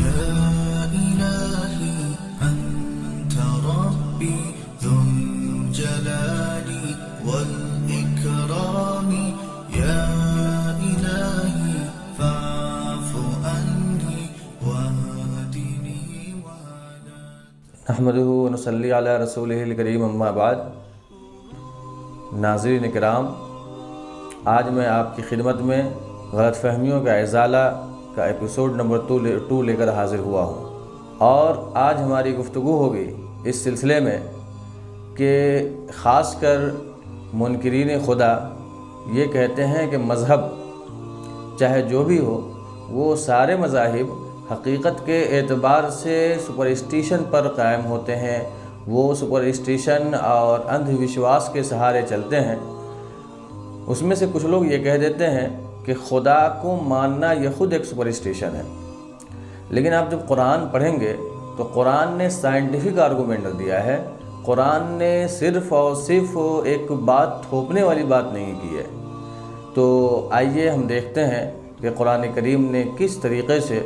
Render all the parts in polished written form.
يا إلهي أنت ربي ذو الجلال والإكرام يا إلهي فاعف عني واهدني ولا نحمدہ ونصلی علی رسولہ الکریم اما بعد۔ ناظرین کرام، آج میں آپ کی خدمت میں غلط فہمیوں کا ازالہ کا ایپیسوڈ نمبر 2 لے کر حاضر ہوا ہوں، اور آج ہماری گفتگو ہوگی اس سلسلے میں کہ خاص کر منکرین خدا یہ کہتے ہیں کہ مذہب چاہے جو بھی ہو، وہ سارے مذاہب حقیقت کے اعتبار سے سپرسٹیشن پر قائم ہوتے ہیں، وہ سپرسٹیشن اور اندھ وشواس کے سہارے چلتے ہیں۔ اس میں سے کچھ لوگ یہ کہہ دیتے ہیں کہ خدا کو ماننا یہ خود ایک سپرسٹیشن ہے، لیکن آپ جب قرآن پڑھیں گے تو قرآن نے سائنٹیفک آرگومنٹ دیا ہے، قرآن نے صرف اور صرف ایک بات تھوپنے والی بات نہیں کی ہے۔ تو آئیے ہم دیکھتے ہیں کہ قرآن کریم نے کس طریقے سے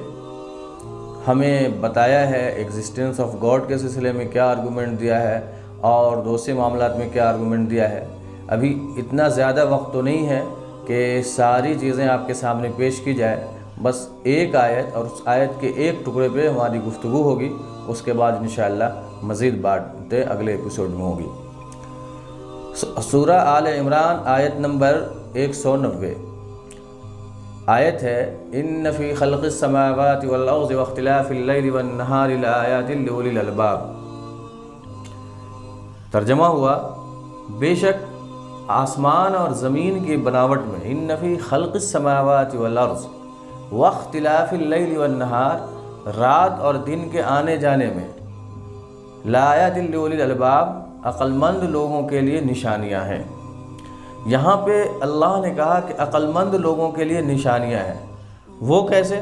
ہمیں بتایا ہے، ایگزسٹنس آف گاڈ کے سلسلے میں کیا آرگومنٹ دیا ہے اور دوسرے معاملات میں کیا آرگومنٹ دیا ہے۔ ابھی اتنا زیادہ وقت تو نہیں ہے کہ ساری چیزیں آپ کے سامنے پیش کی جائے، بس ایک آیت اور اس آیت کے ایک ٹکڑے پہ ہماری گفتگو ہوگی، اس کے بعد انشاءاللہ مزید باتیں اگلے ایپیسوڈ میں ہوگی۔ سورہ آل عمران آیت نمبر 190 آیت ہے، ان فی خلق السماوات والارض واختلاف اللیل والنہار لآیات لأولی الالباب۔ ترجمہ ہوا، بے شک آسمان اور زمین کی بناوٹ میں، ان فی خلق السماوات والارض واختلاف اللیل والنہار، رات اور دن کے آنے جانے میں، لآیات لأولی الالباب، عقل مند لوگوں کے لیے نشانیاں ہیں۔ یہاں پہ اللہ نے کہا کہ عقل مند لوگوں کے لیے نشانیاں ہیں۔ وہ کیسے؟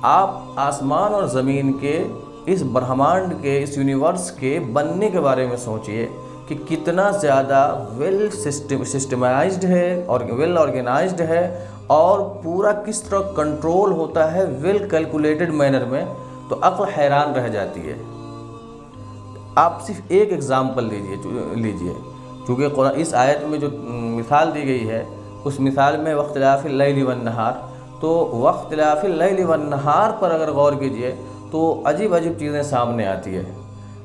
آپ آسمان اور زمین کے، اس برہمانڈ کے، اس یونیورس کے بننے کے بارے میں سوچئے کہ کتنا زیادہ ویل سسٹمائزڈ ہے اور ویل آرگنائزڈ ہے، اور پورا کس طرح کنٹرول ہوتا ہے ویل کیلکولیٹڈ مینر میں، تو عقل حیران رہ جاتی ہے۔ آپ صرف ایک ایگزامپل لیجئے، کیونکہ قرآن اس آیت میں جو مثال دی گئی ہے اس مثال میں واختلاف اللیل والنہار، تو واختلاف اللیل والنہار پر اگر غور کیجئے تو عجیب عجیب چیزیں سامنے آتی ہے۔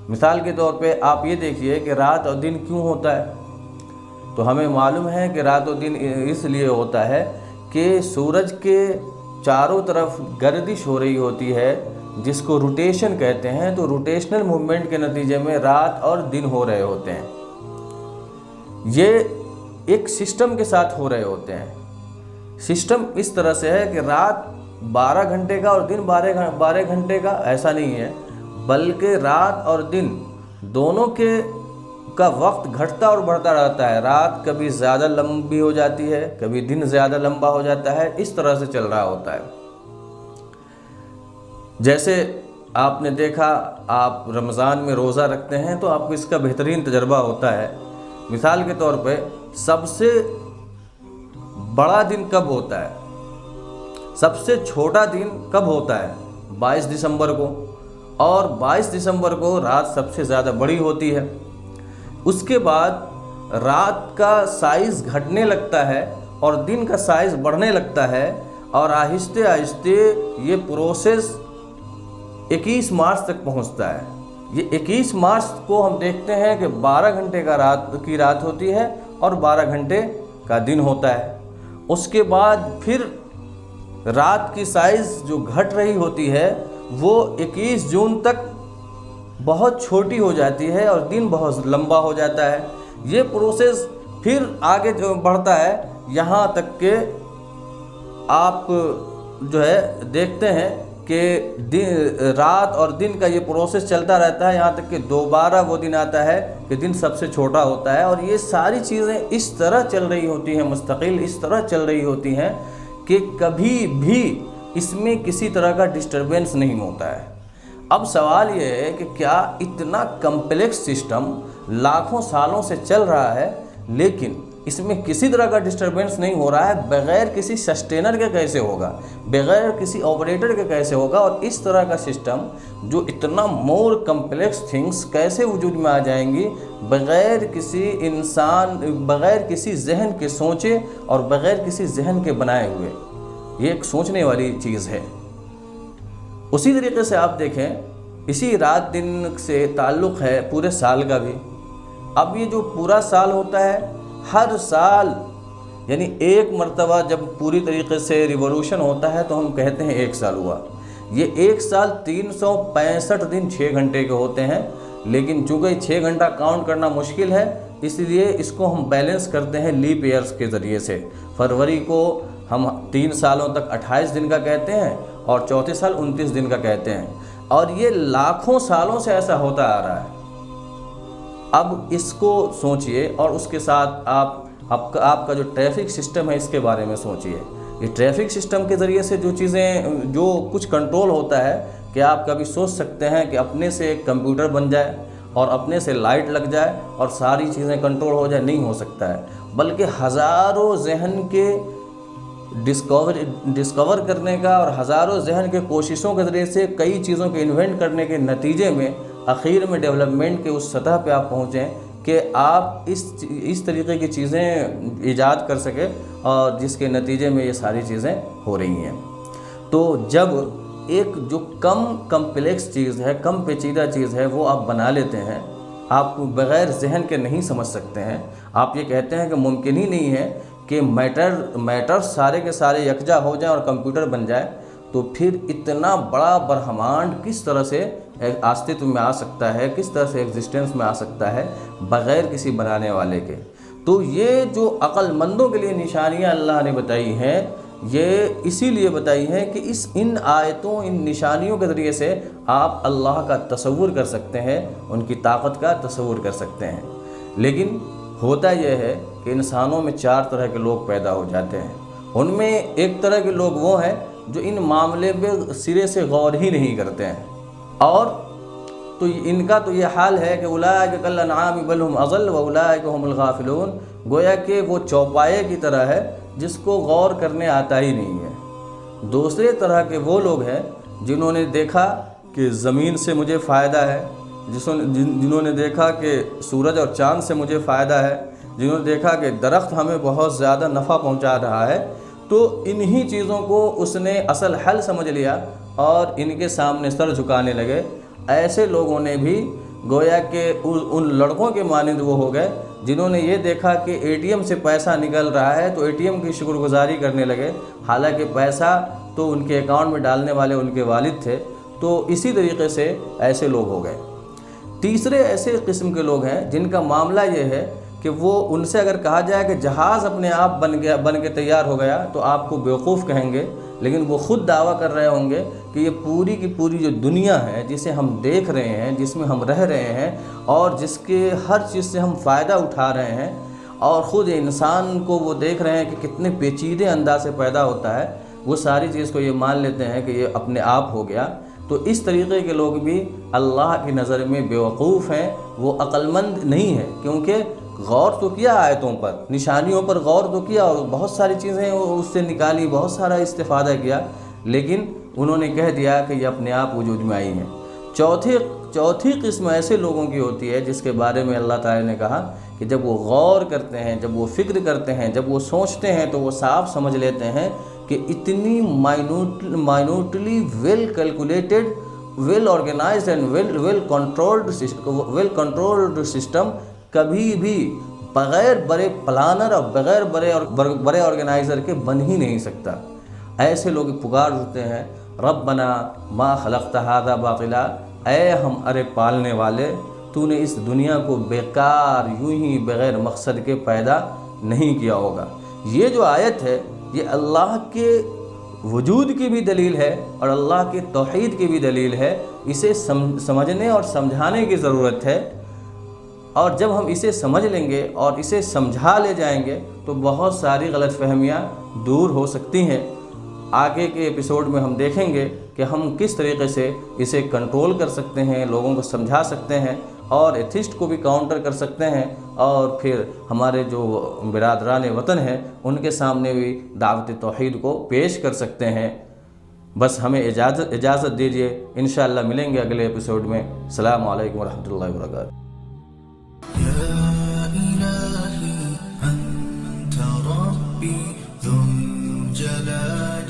مثال کے طور پہ آپ یہ دیکھیے کہ رات اور دن کیوں ہوتا ہے، تو ہمیں معلوم ہے کہ رات اور دن اس لیے ہوتا ہے کہ سورج کے چاروں طرف گردش ہو رہی ہوتی ہے، جس کو روٹیشن کہتے ہیں، تو روٹیشنل موومنٹ کے نتیجے میں رات اور دن ہو رہے ہوتے ہیں۔ یہ ایک سسٹم کے ساتھ ہو رہے ہوتے ہیں۔ سسٹم اس طرح سے ہے کہ رات 12 گھنٹے کا اور دن 12 گھنٹے کا، ایسا نہیں ہے، بلکہ رات اور دن دونوں کا وقت گھٹتا اور بڑھتا رہتا ہے۔ رات کبھی زیادہ لمبی ہو جاتی ہے، کبھی دن زیادہ لمبا ہو جاتا ہے، اس طرح سے چل رہا ہوتا ہے۔ جیسے آپ نے دیکھا، آپ رمضان میں روزہ رکھتے ہیں تو آپ کو اس کا بہترین تجربہ ہوتا ہے۔ مثال کے طور پہ سب سے بڑا دن کب ہوتا ہے، سب سے چھوٹا دن کب ہوتا ہے؟ 22 دسمبر کو، اور 22 دسمبر کو رات سب سے زیادہ بڑی ہوتی ہے۔ اس کے بعد رات کا سائز گھٹنے لگتا ہے اور دن کا سائز بڑھنے لگتا ہے، اور آہستہ آہستہ یہ پروسیس 21 مارچ تک پہنچتا ہے۔ یہ 21 مارچ کو ہم دیکھتے ہیں کہ 12 گھنٹے کی رات ہوتی ہے اور 12 گھنٹے کا دن ہوتا ہے۔ اس کے بعد پھر رات کی سائز جو گھٹ رہی ہوتی ہے وہ 21 جون تک بہت چھوٹی ہو جاتی ہے اور دن بہت لمبا ہو جاتا ہے۔ یہ پروسیس پھر آگے جو بڑھتا ہے، یہاں تک کہ آپ جو ہے دیکھتے ہیں کہ رات اور دن کا یہ پروسیس چلتا رہتا ہے، یہاں تک کہ دوبارہ وہ دن آتا ہے کہ دن سب سے چھوٹا ہوتا ہے۔ اور یہ ساری چیزیں اس طرح چل رہی ہوتی ہیں، مستقل اس طرح چل رہی ہوتی ہیں کہ کبھی بھی اس میں کسی طرح کا ڈسٹربنس نہیں ہوتا ہے۔ اب سوال یہ ہے کہ کیا اتنا کمپلیکس سسٹم لاکھوں سالوں سے چل رہا ہے، لیکن اس میں کسی طرح کا ڈسٹربنس نہیں ہو رہا ہے، بغیر کسی سسٹینر کے کیسے ہوگا، بغیر کسی آپریٹر کے کیسے ہوگا، اور اس طرح کا سسٹم جو اتنا مور کمپلیکس تھنگس کیسے وجود میں آ جائیں گی بغیر کسی انسان، بغیر کسی ذہن کے سوچے اور بغیر کسی ذہن کے بنائے ہوئے۔ یہ ایک سوچنے والی چیز ہے۔ اسی طریقے سے آپ دیکھیں، اسی رات دن سے تعلق ہے پورے سال کا بھی۔ اب یہ جو پورا سال ہوتا ہے، ہر سال یعنی ایک مرتبہ جب پوری طریقے سے ریولوشن ہوتا ہے تو ہم کہتے ہیں ایک سال ہوا۔ یہ ایک سال 365 دن 6 گھنٹے کے ہوتے ہیں، لیکن چونکہ 6 گھنٹہ کاؤنٹ کرنا مشکل ہے، اس لیے اس کو ہم بیلنس کرتے ہیں لیپ ایئرز کے ذریعے سے۔ فروری کو ہم 3 سالوں تک 28 دن کا کہتے ہیں اور چوتھے سال 29 دن کا کہتے ہیں، اور یہ لاکھوں سالوں سے ایسا ہوتا آ رہا ہے۔ اب اس کو سوچئے اور اس کے ساتھ آپ کا جو ٹریفک سسٹم ہے اس کے بارے میں سوچئے۔ یہ ٹریفک سسٹم کے ذریعے سے جو کچھ کنٹرول ہوتا ہے، کہ آپ کبھی سوچ سکتے ہیں کہ اپنے سے ایک کمپیوٹر بن جائے اور اپنے سے لائٹ لگ جائے اور ساری چیزیں کنٹرول ہو جائے؟ نہیں ہو سکتا ہے، بلکہ ہزاروں ذہن کے ڈسکور کرنے کا اور ہزاروں ذہن کے کوششوں کے ذریعے سے کئی چیزوں کے انوینٹ کرنے کے نتیجے میں اخیر میں ڈیولپمنٹ کے اس سطح پہ آپ پہنچیں کہ آپ اس طریقے کی چیزیں ایجاد کر سکیں، اور جس کے نتیجے میں یہ ساری چیزیں ہو رہی ہیں۔ تو جب ایک جو کم کمپلیکس چیز ہے، کم پیچیدہ چیز ہے، وہ آپ بنا لیتے ہیں، آپ بغیر ذہن کے نہیں سمجھ سکتے ہیں، آپ یہ کہتے ہیں کہ ممکن ہی نہیں ہے کہ میٹر سارے کے سارے یکجا ہو جائیں اور کمپیوٹر بن جائے، تو پھر اتنا بڑا برہمانڈ کس طرح سے آستتو میں آ سکتا ہے، کس طرح سے ایگزسٹنس میں آ سکتا ہے بغیر کسی بنانے والے کے؟ تو یہ جو عقل مندوں کے لیے نشانیاں اللہ نے بتائی ہیں، یہ اسی لیے بتائی ہیں کہ ان آیتوں، ان نشانیوں کے ذریعے سے آپ اللہ کا تصور کر سکتے ہیں، ان کی طاقت کا تصور کر سکتے ہیں۔ لیکن ہوتا یہ ہے کہ انسانوں میں 4 طرح کے لوگ پیدا ہو جاتے ہیں۔ ان میں ایک طرح کے لوگ وہ ہیں جو ان معاملے پہ سرے سے غور ہی نہیں کرتے ہیں، اور تو ان کا تو یہ حال ہے کہ اولئک کالانعام بل هم اضل واولئک هم الغافلون، گویا کہ وہ چوپائے کی طرح ہے جس کو غور کرنے آتا ہی نہیں ہے۔ دوسرے طرح کے وہ لوگ ہیں جنہوں نے دیکھا کہ زمین سے مجھے فائدہ ہے، جنہوں نے دیکھا کہ سورج اور چاند سے مجھے فائدہ ہے، جنہوں نے دیکھا کہ درخت ہمیں بہت زیادہ نفع پہنچا رہا ہے، تو انہی چیزوں کو اس نے اصل حل سمجھ لیا اور ان کے سامنے سر جھکانے لگے۔ ایسے لوگوں نے بھی گویا کہ ان لڑکوں کے مانند وہ ہو گئے جنہوں نے یہ دیکھا کہ اے ٹی ایم سے پیسہ نکل رہا ہے تو اے ٹی ایم کی شکر گزاری کرنے لگے، حالانکہ پیسہ تو ان کے اکاؤنٹ میں ڈالنے والے ان کے والد تھے۔ تو اسی طریقے سے ایسے لوگ ہو گئے۔ تیسرے ایسے قسم کے لوگ ہیں جن کا معاملہ یہ ہے کہ وہ ان سے اگر کہا جائے کہ جہاز اپنے آپ بن کے تیار ہو گیا تو آپ کو بیوقوف کہیں گے، لیکن وہ خود دعویٰ کر رہے ہوں گے کہ یہ پوری کی پوری جو دنیا ہے جسے ہم دیکھ رہے ہیں، جس میں ہم رہ رہے ہیں اور جس کے ہر چیز سے ہم فائدہ اٹھا رہے ہیں، اور خود انسان کو وہ دیکھ رہے ہیں کہ کتنے پیچیدے انداز سے پیدا ہوتا ہے، وہ ساری چیز کو یہ مان لیتے ہیں کہ یہ اپنے آپ ہو گیا۔ تو اس طریقے کے لوگ بھی اللہ کی نظر میں بیوقوف ہیں، وہ عقل مند نہیں ہیں، کیونکہ غور تو کیا آیتوں پر، نشانیوں پر غور تو کیا اور بہت ساری چیزیں اس سے نکالی، بہت سارا استفادہ کیا، لیکن انہوں نے کہہ دیا کہ یہ اپنے آپ وجود میں آئی ہیں۔ چوتھی قسم ایسے لوگوں کی ہوتی ہے جس کے بارے میں اللہ تعالی نے کہا کہ جب وہ غور کرتے ہیں، جب وہ فکر کرتے ہیں، جب وہ سوچتے ہیں تو وہ صاف سمجھ لیتے ہیں کہ اتنی minutely well calculated, well organised and well controlled system کبھی بھی بغیر بڑے پلانر اور بغیر بڑے آرگنائزر کے بن ہی نہیں سکتا۔ ایسے لوگ پکار اٹھتے ہیں، ربنا ما خلقت ھذا باطلا، اے ہم ارے پالنے والے، تو نے اس دنیا کو بیکار یوں ہی بغیر مقصد کے پیدا نہیں کیا ہوگا۔ یہ جو آیت ہے یہ اللہ کے وجود کی بھی دلیل ہے اور اللہ کے توحید کی بھی دلیل ہے۔ اسے سمجھنے اور سمجھانے کی ضرورت ہے، اور جب ہم اسے سمجھ لیں گے اور اسے سمجھا لے جائیں گے تو بہت ساری غلط فہمیاں دور ہو سکتی ہیں۔ آگے کے ایپیسوڈ میں ہم دیکھیں گے کہ ہم کس طریقے سے اسے کنٹرول کر سکتے ہیں، لوگوں کو سمجھا سکتے ہیں اور ایتھسٹ کو بھی کاؤنٹر کر سکتے ہیں، اور پھر ہمارے جو برادران وطن ہیں ان کے سامنے بھی دعوت توحید کو پیش کر سکتے ہیں۔ بس ہمیں اجازت دیجیے، انشاءاللہ ملیں گے اگلے ایپیسوڈ میں۔ السلام علیکم ورحمۃ اللہ وبرکاتہ۔ يا إلهي أنت ربي ذو الجلال